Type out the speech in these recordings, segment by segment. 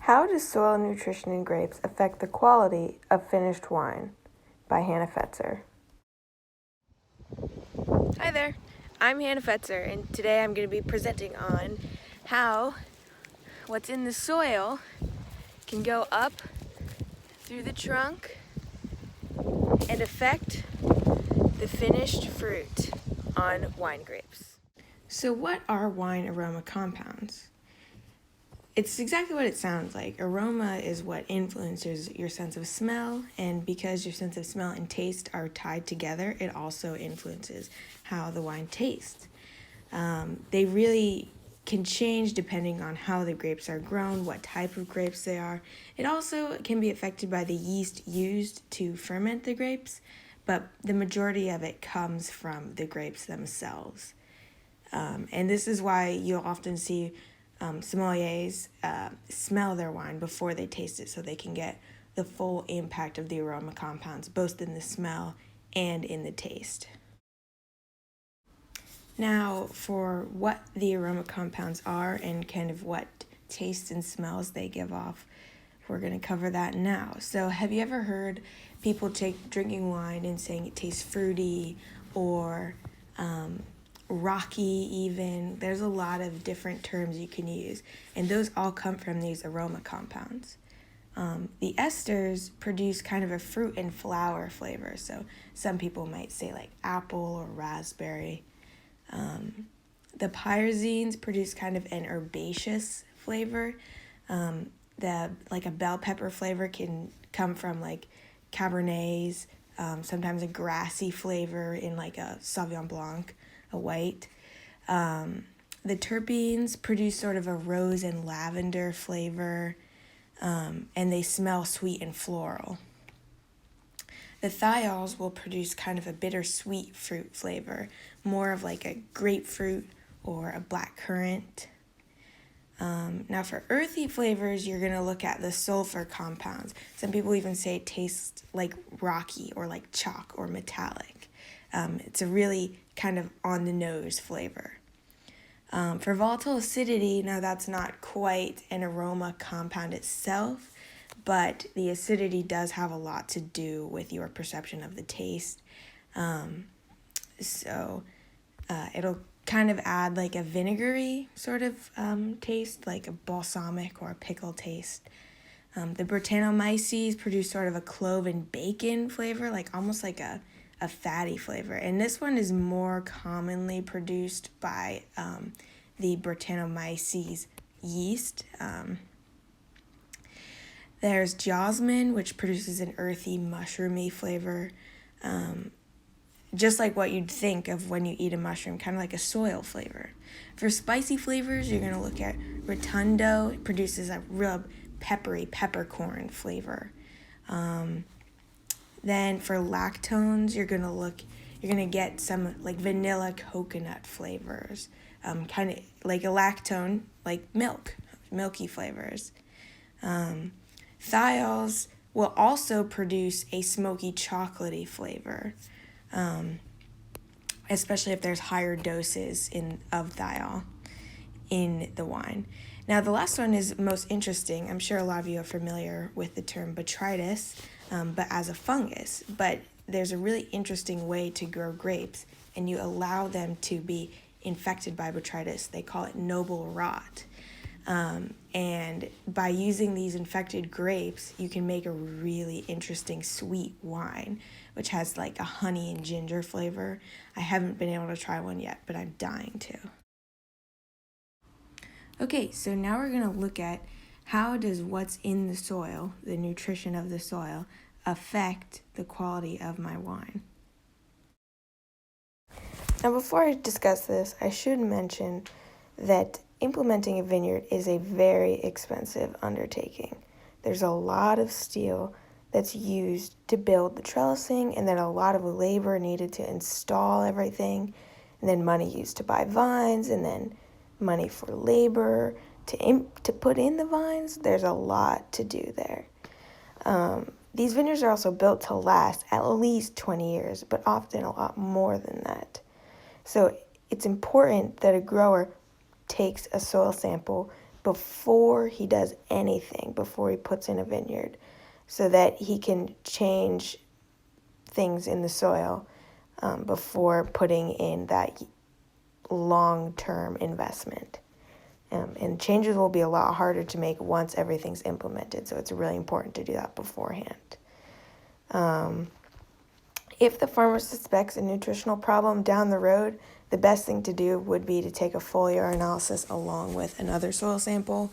How does soil nutrition in grapes affect the quality of finished wine? By Hannah Fetzer. Hi there, I'm Hannah Fetzer, and today I'm going to be presenting on how what's in the soil can go up through the trunk and affect the finished fruit on wine grapes. So what are wine aroma compounds? It's exactly what it sounds like. Aroma is what influences your sense of smell, and because your sense of smell and taste are tied together, it also influences how the wine tastes. They really can change depending on how the grapes are grown, what type of grapes they are. It also can be affected by the yeast used to ferment the grapes, but the majority of it comes from the grapes themselves. And this is why you'll often see sommeliers smell their wine before they taste it so they can get the full impact of the aroma compounds, both in the smell and in the taste. Now, for what the aroma compounds are and kind of what tastes and smells they give off, we're going to cover that now. So have you ever heard people drinking wine and saying it tastes fruity or rocky even? There's a lot of different terms you can use, and those all come from these aroma compounds. The esters produce kind of a fruit and flower flavor, so some people might say like apple or raspberry. The pyrazines produce kind of an herbaceous flavor. Like a bell pepper flavor can come from like Cabernets, sometimes a grassy flavor in like a Sauvignon Blanc, a white. The terpenes produce sort of a rose and lavender flavor, and they smell sweet and floral. The thiols will produce kind of a bittersweet fruit flavor, more of like a grapefruit or a blackcurrant. Now for earthy flavors, you're going to look at the sulfur compounds. Some people even say it tastes like rocky or like chalk or metallic. It's a really kind of on-the-nose flavor. For volatile acidity, now that's not quite an aroma compound itself, but the acidity does have a lot to do with your perception of the taste. It'll kind of add like a vinegary sort of taste, like a balsamic or a pickle taste. The Brettanomyces produce sort of a clove and bacon flavor, like almost like a fatty flavor. And this one is more commonly produced by the Brettanomyces yeast. There's jasmine, which produces an earthy, mushroomy flavor, just like what you'd think of when you eat a mushroom, kind of like a soil flavor. For spicy flavors, you're going to look at Rotundo. It produces a real peppery peppercorn flavor. Then for lactones, you're going to get some like vanilla coconut flavors, kind of like a lactone, like milky flavors. Thiols will also produce a smoky chocolatey flavor, especially if there's higher doses of thiol in the wine. Now, the last one is most interesting. I'm sure a lot of you are familiar with the term botrytis, but as a fungus. But there's a really interesting way to grow grapes, and you allow them to be infected by botrytis. They call it noble rot. And by using these infected grapes, you can make a really interesting sweet wine, which has like a honey and ginger flavor. I haven't been able to try one yet, but I'm dying to. Okay, so now we're going to look at how does what's in the soil, the nutrition of the soil, affect the quality of my wine. Now, before I discuss this, I should mention that implementing a vineyard is a very expensive undertaking. There's a lot of steel that's used to build the trellising, and then a lot of labor needed to install everything, and then money used to buy vines, and then money for labor to put in the vines. There's a lot to do there. These vineyards are also built to last at least 20 years, but often a lot more than that. So it's important that a grower takes a soil sample before he does anything, before he puts in a vineyard, so that he can change things in the soil before putting in that long-term investment. And changes will be a lot harder to make once everything's implemented, so it's really important to do that beforehand. If the farmer suspects a nutritional problem down the road, the best thing to do would be to take a foliar analysis along with another soil sample,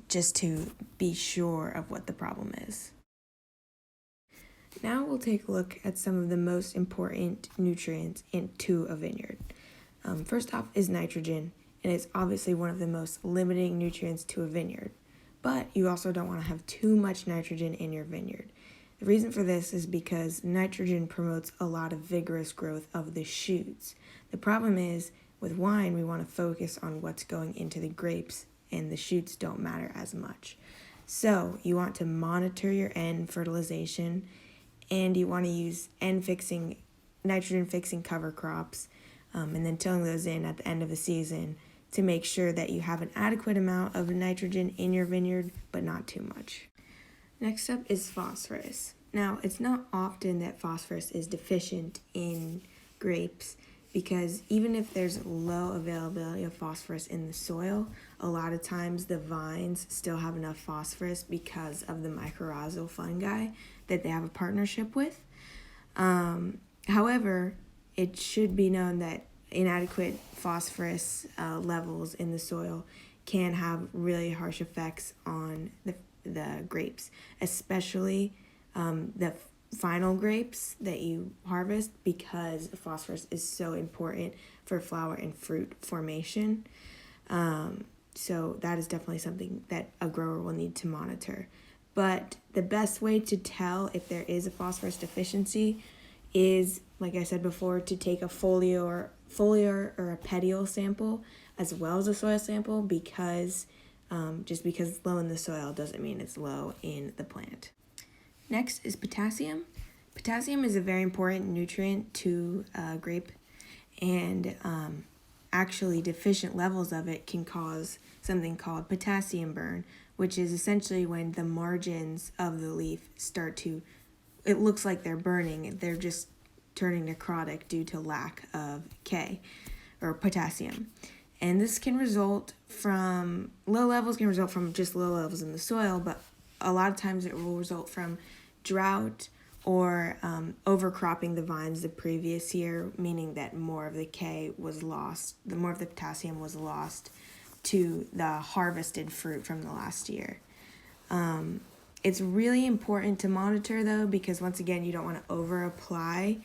just to be sure of what the problem is. Now we'll take a look at some of the most important nutrients into a vineyard. First off is nitrogen, and it's obviously one of the most limiting nutrients to a vineyard. But you also don't want to have too much nitrogen in your vineyard. The reason for this is because nitrogen promotes a lot of vigorous growth of the shoots. The problem is, with wine, we want to focus on what's going into the grapes, and the shoots don't matter as much. So you want to monitor your N fertilization, and you want to use nitrogen-fixing cover crops, and then tilling those in at the end of the season to make sure that you have an adequate amount of nitrogen in your vineyard, but not too much. Next up is phosphorus. Now, it's not often that phosphorus is deficient in grapes, because even if there's low availability of phosphorus in the soil, a lot of times the vines still have enough phosphorus because of the mycorrhizal fungi that they have a partnership with. However, it should be known that inadequate phosphorus levels in the soil can have really harsh effects on the grapes, especially the final grapes that you harvest, because phosphorus is so important for flower and fruit formation. So that is definitely something that a grower will need to monitor. But the best way to tell if there is a phosphorus deficiency is, like I said before, to take a foliar or a petiole sample as well as a soil sample, because just because it's low in the soil doesn't mean it's low in the plant. Next is potassium. Potassium is a very important nutrient to grape, and actually deficient levels of it can cause something called potassium burn, which is essentially when the margins of the leaf it looks like they're burning. They're just turning necrotic due to lack of K, or potassium. And this can result from, low levels can result from just low levels in the soil, but a lot of times it will result from drought or overcropping the vines the previous year, meaning that more of the K was lost, more of the potassium was lost to the harvested fruit from the last year. It's really important to monitor, though, because once again, you don't want to over-apply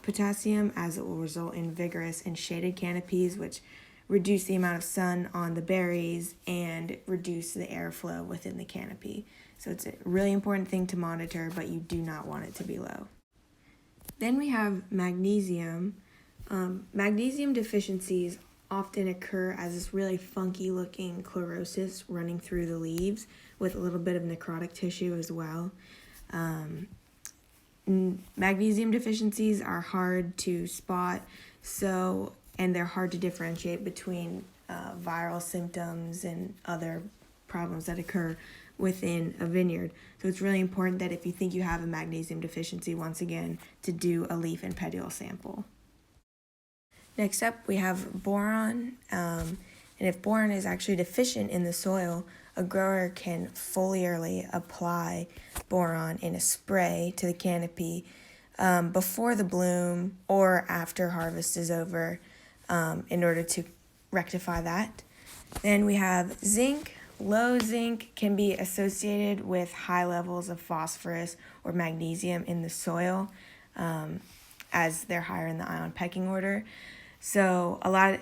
potassium, as it will result in vigorous and shaded canopies, which reduce the amount of sun on the berries and reduce the airflow within the canopy. So it's a really important thing to monitor, but you do not want it to be low. Then we have magnesium. Magnesium deficiencies often occur as this really funky looking chlorosis running through the leaves with a little bit of necrotic tissue as well. Magnesium deficiencies are hard to spot, and they're hard to differentiate between viral symptoms and other problems that occur within a vineyard. So it's really important that if you think you have a magnesium deficiency, once again, to do a leaf and petiole sample. Next up, we have boron, and if boron is actually deficient in the soil, a grower can foliarly apply boron in a spray to the canopy before the bloom or after harvest is over, in order to rectify that. Then we have zinc. Low zinc can be associated with high levels of phosphorus or magnesium in the soil, as they're higher in the ion pecking order. So a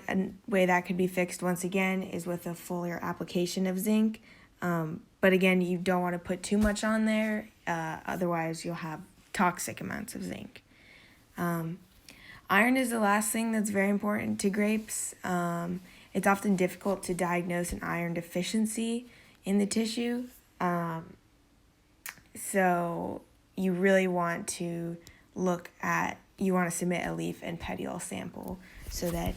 way that could be fixed, once again, is with a foliar application of zinc. But again, you don't want to put too much on there, otherwise you'll have toxic amounts of zinc. Iron is the last thing that's very important to grapes. It's often difficult to diagnose an iron deficiency in the tissue. So you really want to submit a leaf and petiole sample so that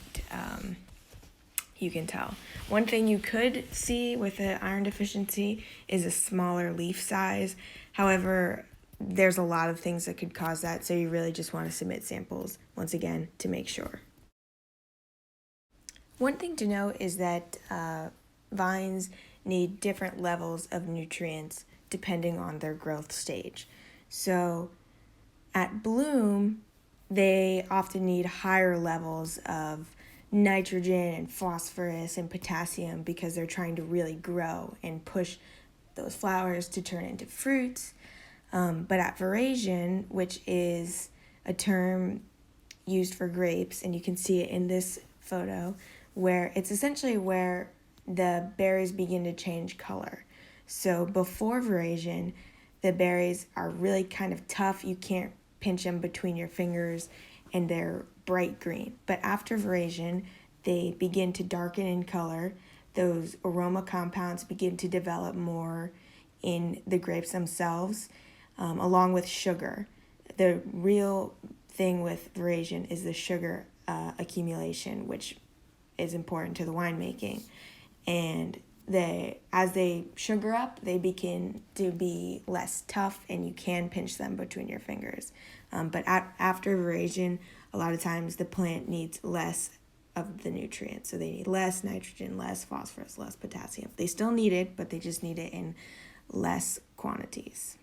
you can tell. One thing you could see with an iron deficiency is a smaller leaf size. However, there's a lot of things that could cause that, so you really just want to submit samples once again to make sure. One thing to note is that vines need different levels of nutrients depending on their growth stage. So at bloom, they often need higher levels of nitrogen and phosphorus and potassium because they're trying to really grow and push those flowers to turn into fruits. But at veraison, which is a term used for grapes, and you can see it in this photo, where it's essentially where the berries begin to change color. So before veraison, the berries are really kind of tough. You can't pinch them between your fingers, and they're bright green. But after veraison, they begin to darken in color. Those aroma compounds begin to develop more in the grapes themselves, along with sugar. The real thing with veraison is the sugar accumulation, which is important to the winemaking. And as they sugar up, they begin to be less tough, and you can pinch them between your fingers. But after veraison, a lot of times the plant needs less of the nutrients. So they need less nitrogen, less phosphorus, less potassium. They still need it, but they just need it in less quantities.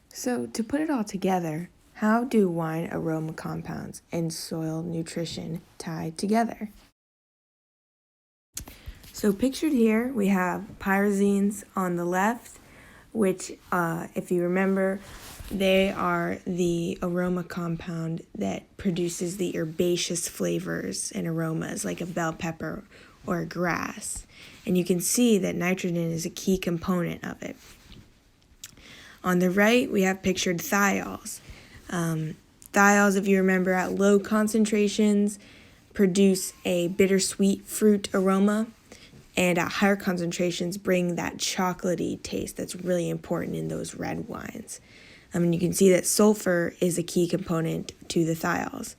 So to put it all together, how do wine aroma compounds and soil nutrition tie together? So pictured here, we have pyrazines on the left, which, if you remember, they are the aroma compound that produces the herbaceous flavors and aromas like a bell pepper or a grass. And you can see that nitrogen is a key component of it. On the right, we have pictured thiols. Thiols, if you remember, at low concentrations produce a bittersweet fruit aroma, and at higher concentrations bring that chocolatey taste that's really important in those red wines. And you can see that sulfur is a key component to the thiols.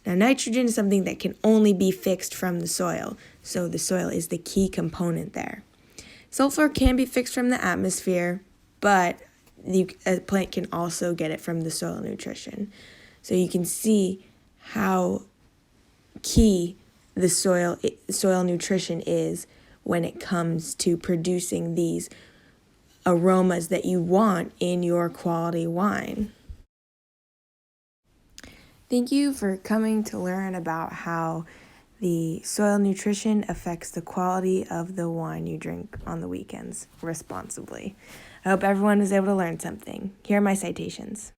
Now, nitrogen is something that can only be fixed from the soil, so the soil is the key component there. Sulfur can be fixed from the atmosphere, but a plant can also get it from the soil nutrition. So you can see how key the soil nutrition is when it comes to producing these aromas that you want in your quality wine. Thank you for coming to learn about how the soil nutrition affects the quality of the wine you drink on the weekends responsibly. I hope everyone was able to learn something. Here are my citations.